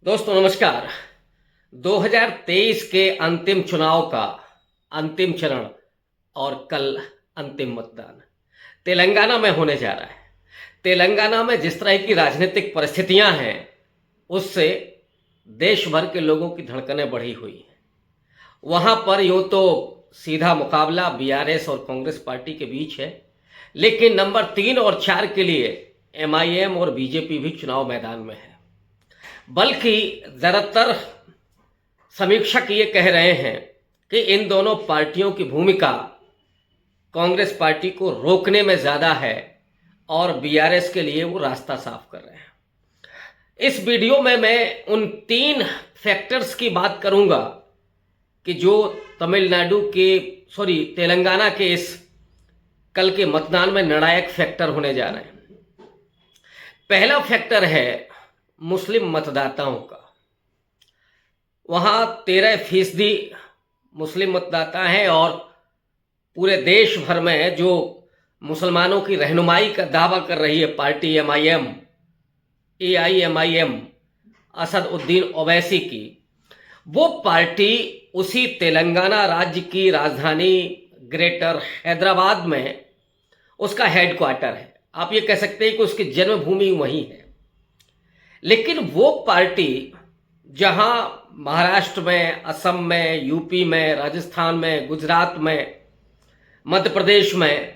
दोस्तों नमस्कार। 2023 के अंतिम चुनाव का अंतिम चरण और कल अंतिम मतदान तेलंगाना में होने जा रहा है। तेलंगाना में जिस तरह की राजनीतिक परिस्थितियां हैं उससे देश भर के लोगों की धड़कनें बढ़ी हुई हैं। वहां पर यूं तो सीधा मुकाबला बीआरएस और कांग्रेस पार्टी के बीच है, लेकिन नंबर 3 और 4 के लिए एमआईएम और बीजेपी भी चुनाव मैदान में है। बल्कि ज़्यादातर समीक्षक ये कह रहे हैं कि इन दोनों पार्टियों की भूमिका कांग्रेस पार्टी को रोकने में ज़्यादा है और बीआरएस के लिए वो रास्ता साफ कर रहे हैं। इस वीडियो में मैं उन 3 फैक्टर्स की बात करूंगा कि जो तेलंगाना के इस कल के मतदान में निर्णायक फैक्टर होने जा रहे हैं। पहला फैक्टर है मुस्लिम मतदाताओं का। वहाँ 13% मुस्लिम मतदाता हैं और पूरे देश भर में जो मुसलमानों की रहनुमाई का दावा कर रही है पार्टी एआईएमआईएम असदुद्दीन ओवैसी की, वो पार्टी उसी तेलंगाना राज्य की राजधानी ग्रेटर हैदराबाद में उसका हेडक्वार्टर है। आप ये कह सकते हैं कि उसकी जन्मभूमि वहीं है। लेकिन वो पार्टी जहां महाराष्ट्र में, असम में, यूपी में, राजस्थान में, गुजरात में, मध्य प्रदेश में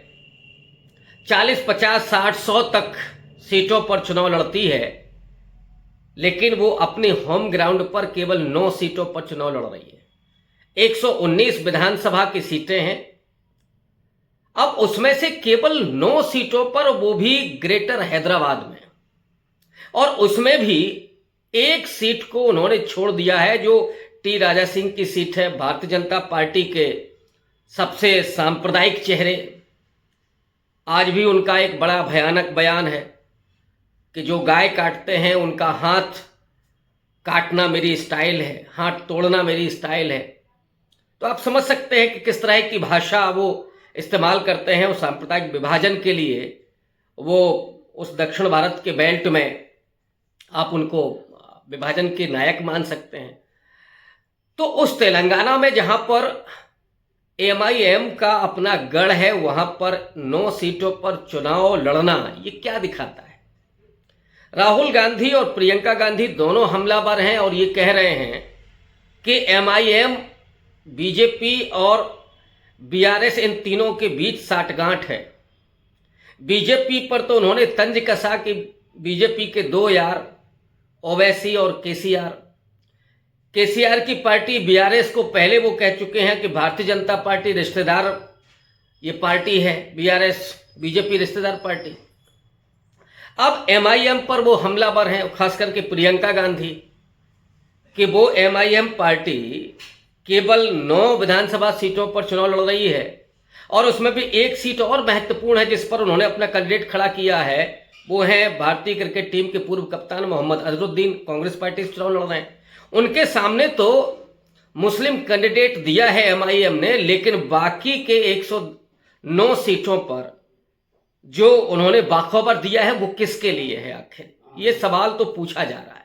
40, 50, 60, 100 तक सीटों पर चुनाव लड़ती है, लेकिन वो अपनी होम ग्राउंड पर केवल 9 सीटों पर चुनाव लड़ रही है। 119 विधानसभा की सीटें हैं। अब उसमें से केवल 9 सीटों पर, वो भी ग्रेटर हैदराबाद में, और उसमें भी एक सीट को उन्होंने छोड़ दिया है जो टी राजा सिंह की सीट है। भारतीय जनता पार्टी के सबसे सांप्रदायिक चेहरे, आज भी उनका एक बड़ा भयानक बयान है कि जो गाय काटते हैं उनका हाथ काटना मेरी स्टाइल है, हाथ तोड़ना मेरी स्टाइल है। तो आप समझ सकते हैं कि किस तरह की भाषा वो इस्तेमाल करते हैं। उस सांप्रदायिक विभाजन के लिए वो उस दक्षिण भारत के बेल्ट में आप उनको विभाजन के नायक मान सकते हैं। तो उस तेलंगाना में जहां पर एमआईएम का अपना गढ़ है, वहां पर 9 सीटों पर चुनाव लड़ना ये क्या दिखाता है? राहुल गांधी और प्रियंका गांधी दोनों हमलावर हैं और ये कह रहे हैं कि एमआईएम, बीजेपी और बीआरएस इन तीनों के बीच साठगांठ है। बीजेपी पर तो उन्होंने तंज कसा कि बीजेपी के 2 यार ओवैसी और केसीआर की पार्टी बीआरएस को पहले वो कह चुके हैं कि भारतीय जनता पार्टी रिश्तेदार ये पार्टी है, बीआरएस बीजेपी रिश्तेदार पार्टी। अब एमआईएम पर वो हमलावर हैं, खास करके प्रियंका गांधी, कि वो एमआईएम पार्टी केवल 9 विधानसभा सीटों पर चुनाव लड़ रही है और उसमें भी एक सीट और महत्वपूर्ण है जिस पर उन्होंने अपना कैंडिडेट खड़ा किया है। वो है भारतीय क्रिकेट टीम के पूर्व कप्तान मोहम्मद अजहरुद्दीन, कांग्रेस पार्टी से चुनाव लड़ रहे हैं। उनके सामने तो मुस्लिम कैंडिडेट दिया है एमआईएम ने, लेकिन बाकी के 109 सीटों पर जो उन्होंने बाखबर दिया है वो किसके लिए है? आखिर ये सवाल तो पूछा जा रहा है।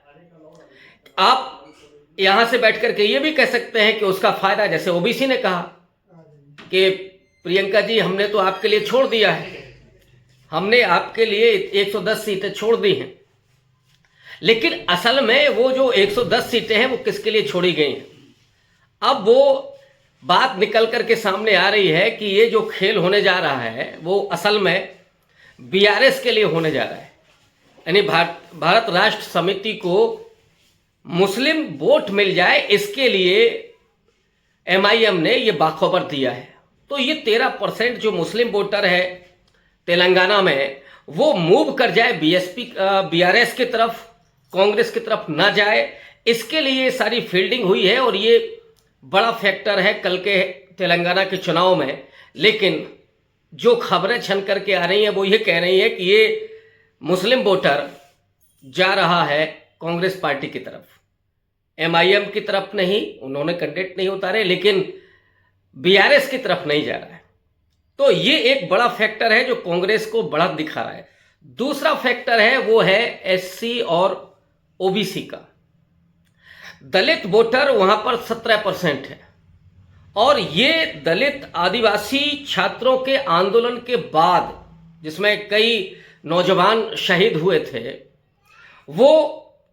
आप यहां से बैठ करके ये भी कह सकते हैं कि उसका फायदा, जैसे ओबीसी ने कहा कि प्रियंका जी हमने तो आपके लिए छोड़ दिया है, हमने आपके लिए 110 सीटें छोड़ दी हैं। लेकिन असल में वो जो 110 सीटें हैं वो किसके लिए छोड़ी गई हैं? अब वो बात निकल करके सामने आ रही है कि ये जो खेल होने जा रहा है वो असल में बीआरएस के लिए होने जा रहा है। यानी भारत राष्ट्र समिति को मुस्लिम वोट मिल जाए, इसके लिए एमआईएम ने ये बाखबर दिया है। तो ये 13% जो मुस्लिम वोटर है तेलंगाना में, वो मूव कर जाए बीआरएस की तरफ, कांग्रेस की तरफ ना जाए, इसके लिए सारी फील्डिंग हुई है और ये बड़ा फैक्टर है कल के तेलंगाना के चुनाव में। लेकिन जो खबरें छन करके आ रही हैं वो ये कह रही है कि ये मुस्लिम वोटर जा रहा है कांग्रेस पार्टी की तरफ, एमआईएम की तरफ नहीं, उन्होंने कैंडिडेट नहीं उतारे, लेकिन बीआरएस की तरफ नहीं जा रहा है। तो ये एक बड़ा फैक्टर है जो कांग्रेस को बढ़त दिखा रहा है। दूसरा फैक्टर है वो है एससी और ओबीसी का। दलित वोटर वहां पर 17% है। और ये दलित आदिवासी छात्रों के आंदोलन के बाद, जिसमें कई नौजवान शहीद हुए थे, वो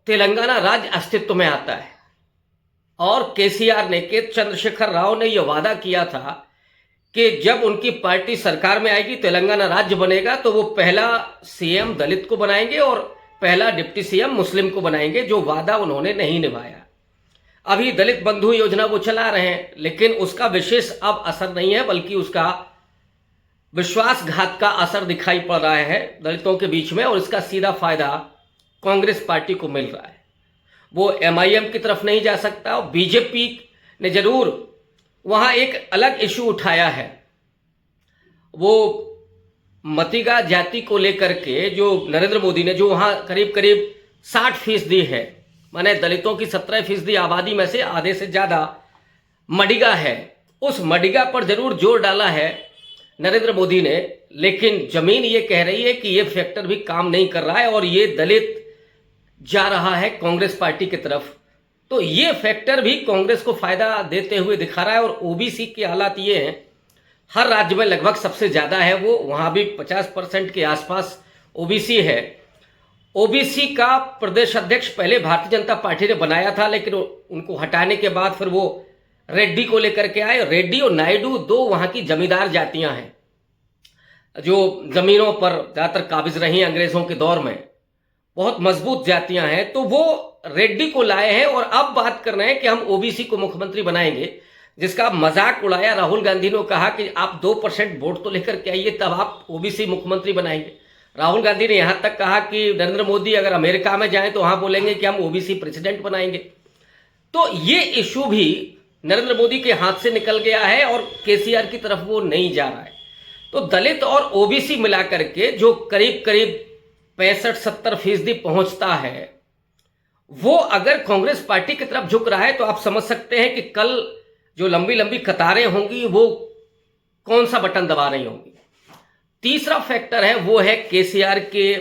तेलंगाना राज्य अस्तित्व में आता है। और केसीआर ने, के चंद्रशेखर राव ने यह वादा किया था कि जब उनकी पार्टी सरकार में आएगी, तेलंगाना राज्य बनेगा, तो वो पहला सीएम दलित को बनाएंगे और पहला डिप्टी सीएम मुस्लिम को बनाएंगे, जो वादा उन्होंने नहीं निभाया। अभी दलित बंधु योजना वो चला रहे हैं, लेकिन उसका विशेष अब असर नहीं है, बल्कि उसका विश्वासघात का असर दिखाई पड़ रहा है दलितों के बीच में, और इसका सीधा फायदा कांग्रेस पार्टी को मिल रहा है। वो एमआईएम की तरफ नहीं जा सकता। और बीजेपी ने जरूर वहां एक अलग इशू उठाया है, वो मतिगा जाति को लेकर के, जो नरेंद्र मोदी ने, जो वहां करीब करीब 60% है, माने दलितों की 17% आबादी में से आधे से ज्यादा मडिगा है, उस मडिगा पर जरूर जोर डाला है नरेंद्र मोदी ने। लेकिन जमीन ये कह रही है कि ये फैक्टर भी काम नहीं कर रहा है और ये दलित जा रहा है कांग्रेस पार्टी की तरफ। तो ये फैक्टर भी कांग्रेस को फायदा देते हुए दिखा रहा है। और ओबीसी के हालात ये हैं, हर राज्य में लगभग सबसे ज्यादा है वो, वहां भी 50% के आसपास ओबीसी है। ओबीसी का प्रदेश अध्यक्ष पहले भारतीय जनता पार्टी ने बनाया था, लेकिन उनको हटाने के बाद फिर वो रेड्डी को लेकर के आए। रेड्डी और नायडू दो वहां की जमींदार जातियां हैं, जो जमीनों पर ज्यादातर काबिज रही अंग्रेजों के दौर में, बहुत मजबूत जातियां हैं। तो वो रेड्डी को लाए हैं और अब बात कर रहे हैं कि हम ओबीसी को मुख्यमंत्री बनाएंगे, जिसका मजाक उड़ाया राहुल गांधी ने। कहा कि आप 2% वोट तो लेकर के आइए, तब आप ओबीसी मुख्यमंत्री बनाएंगे। राहुल गांधी ने यहां तक कहा कि नरेंद्र मोदी अगर अमेरिका में जाएं तो वहां बोलेंगे कि हम ओबीसी प्रेसिडेंट बनाएंगे। तो ये इशू भी नरेंद्र मोदी के हाथ से निकल गया है और केसीआर की तरफ वो नहीं जा रहा है। तो दलित और ओबीसी मिलाकर के जो करीब करीब 65-70% पहुंचता है, वो अगर कांग्रेस पार्टी की तरफ झुक रहा है, तो आप समझ सकते हैं कि कल जो लंबी लंबी कतारें होंगी वो कौन सा बटन दबा रही होंगी। तीसरा फैक्टर है, वो है केसीआर के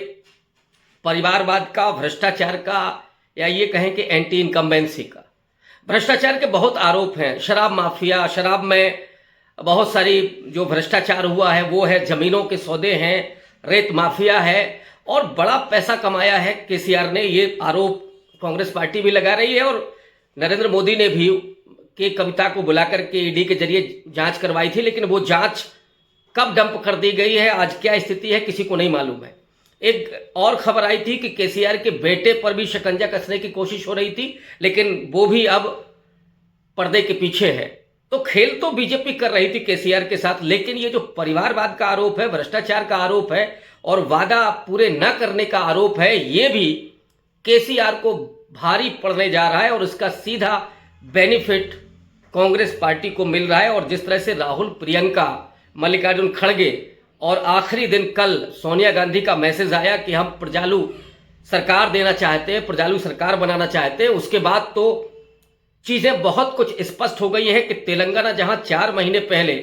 परिवारवाद का, भ्रष्टाचार का, या ये कहें कि एंटी इनकम्बेंसी का। भ्रष्टाचार के बहुत आरोप हैं, शराब माफिया, शराब में बहुत सारी जो भ्रष्टाचार हुआ है वो है, जमीनों के सौदे हैं, रेत माफिया है, और बड़ा पैसा कमाया है केसीआर ने। ये आरोप कांग्रेस पार्टी भी लगा रही है और नरेंद्र मोदी ने भी के कविता को बुलाकर के ईडी के जरिए जांच करवाई थी, लेकिन वो जांच कब डंप कर दी गई है, आज क्या स्थिति है, किसी को नहीं मालूम है। एक और खबर आई थी कि केसीआर के बेटे पर भी शिकंजा कसने की कोशिश हो रही थी, लेकिन वो भी अब पर्दे के पीछे है। तो खेल तो बीजेपी कर रही थी केसीआर के साथ, लेकिन ये जो परिवारवाद का आरोप है, भ्रष्टाचार का आरोप है और वादा पूरे न करने का आरोप है, ये भी केसीआर को भारी पड़ने जा रहा है और इसका सीधा बेनिफिट कांग्रेस पार्टी को मिल रहा है। और जिस तरह से राहुल, प्रियंका, मल्लिकार्जुन खड़गे और आखिरी दिन कल सोनिया गांधी का मैसेज आया कि हम प्रजालु सरकार देना चाहते हैं, प्रजालु सरकार बनाना चाहते हैं, उसके बाद तो चीजें बहुत कुछ स्पष्ट हो गई है कि तेलंगाना, जहां 4 महीने पहले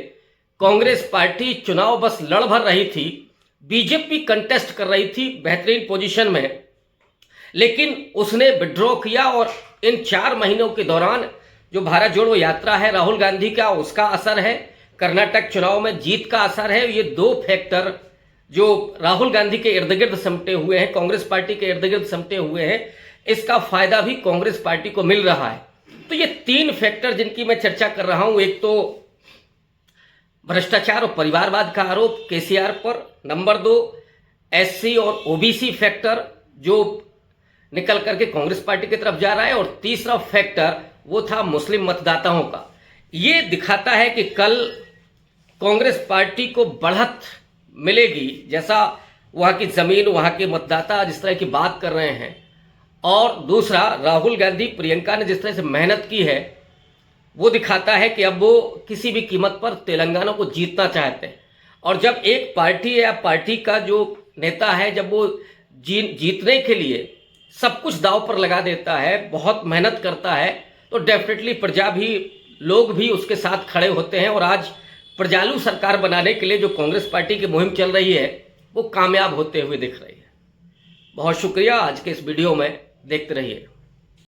कांग्रेस पार्टी चुनाव बस लड़ भर रही थी, बीजेपी कंटेस्ट कर रही थी बेहतरीन पोजीशन में, लेकिन उसने विड्रॉ किया। और इन 4 महीनों के दौरान जो भारत जोड़ो यात्रा है राहुल गांधी का, उसका असर है, कर्नाटक चुनाव में जीत का असर है। ये 2 फैक्टर जो राहुल गांधी के इर्द गिर्द समटे हुए हैं, कांग्रेस पार्टी के इर्द गिर्द समटे हुए हैं, इसका फायदा भी कांग्रेस पार्टी को मिल रहा है। तो ये 3 फैक्टर जिनकी मैं चर्चा कर रहा हूं, एक तो भ्रष्टाचार और परिवारवाद का आरोप केसीआर पर, नंबर 2 एससी और ओबीसी फैक्टर जो निकल करके कांग्रेस पार्टी की तरफ जा रहा है, और तीसरा फैक्टर वो था मुस्लिम मतदाताओं का। ये दिखाता है कि कल कांग्रेस पार्टी को बढ़त मिलेगी, जैसा वहां की जमीन, वहां के मतदाता जिस तरह की बात कर रहे हैं, और दूसरा राहुल गांधी, प्रियंका ने जिस तरह से मेहनत की है, वो दिखाता है कि अब वो किसी भी कीमत पर तेलंगाना को जीतना चाहते हैं। और जब एक पार्टी या पार्टी का जो नेता है, जब वो जीतने के लिए सब कुछ दांव पर लगा देता है, बहुत मेहनत करता है, तो डेफिनेटली प्रजा भी, लोग भी उसके साथ खड़े होते हैं। और आज प्रजालु सरकार बनाने के लिए जो कांग्रेस पार्टी की मुहिम चल रही है, वो कामयाब होते हुए दिख रही है। बहुत शुक्रिया, आज के इस वीडियो में देखते रहिए।